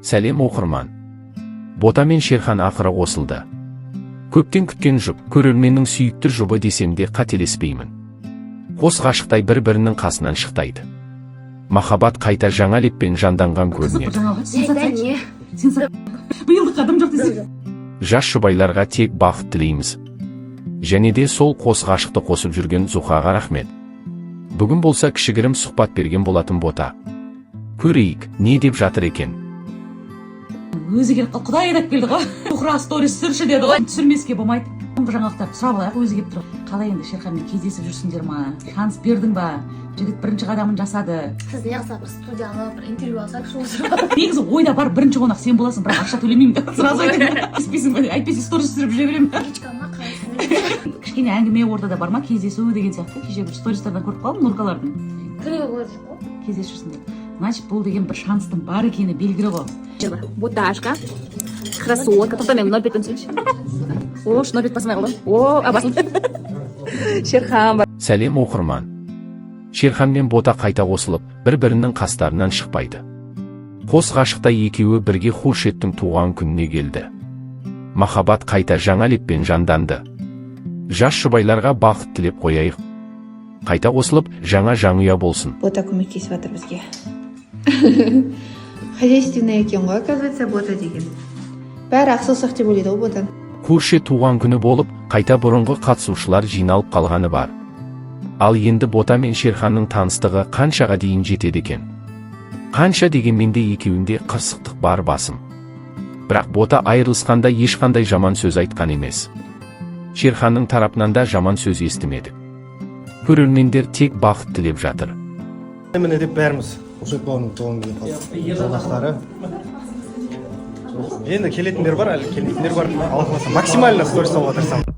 Сәлем оқырман. Бота мен Шерхан ақыры қосылды. Көптен күткен жұп, көрерменнің сүйікті жұбы десем де қателеспеймін. Қос ғашықтай бір-бірінің қасынан шықтайды. Махаббат қайта жаңа леппен жанданған көрінеді. Жас жұбайларға тек бақыт тілейміз. Және де сол қос ғашықты қосып жүрген Зухаға рахмет. Бүгін болса кішігірім сұхбат берген болатын Бота. Көрейік, не деп жатыр екен. Өзі келіп қалды, Құдай айдап келді ғой. Зухра сторис түсірші деді ғой. Түсірмеске болмайды. Жаңалықтарды сұрап алайық, өзі келіп тұр. Қалай енді Шерханмен кездесіп жүрсіңдер ма? Шанс бердің ба? Жігіт бірінші қадамын жасады. Сіз неғылса бір студия алып, бір интервью алсақ шу. Негізі ойда бар бірінші қонақ сен боласың, бірақ ақша төлемеймін деп сразу айтпайсың ба? Әйтпесе сторис түсіріп жүре беремін. Кешкіма қалайсың? Кішкене әңгіме ортада бар ма? Кездесу деген сияқты. Кеше бір стористардан көріп қалдым Нұркалардың. Күніге көріп жүр ғой. Кездесіп жүрсіңдер. Значит, бұл деген бір шанстың бар екені белгілі ғой. Боташка, красотка, тоқта мен 0,5 түсінші. О, 0,5 басымай қалды. О, абасын. Шерхан бар. Сәлем оқырман. Шерхан мен Бота қайта қосылып, бір-бірінің қастарынан шықпайды. Қос ғашықтай екеуі бірге Хуршеттің туған күніне келді. Махаббат қайта жаңа леппен жанданды. Жас жұбайларға бақыт тілеп қояйық. Қайта қосылып, жаңа жанұя болсын. Бота көмектесіп жатыр бізге. Хозяйственный екен ғой, оказывается, Бота деген. Бәрі ақсылсақ деп ойлайды ғой Ботан. Хуршет туған күні болып, қайта бұрынғы қатысушылар жиналып қалғаны бар. Ал енді Бота мен Шерханның таныстығы қаншаға дейін жетеді екен. Қанша дегенмен де екеуінде қырсықтық бар басым. Бірақ Бота айырылысқанда ешқандай жаман сөз айтқан емес. Шерханның тарапынан да жаман сөз естімедік. Көрермендер тек бақыт тілеп жатыр. Міне деп бәріміз Хуршет бауырның туған күніне жолдастары. Енді келетіндер бар, әлі келмейтіндер бар. Алла қаласа максимально сторис салуға тырысамын.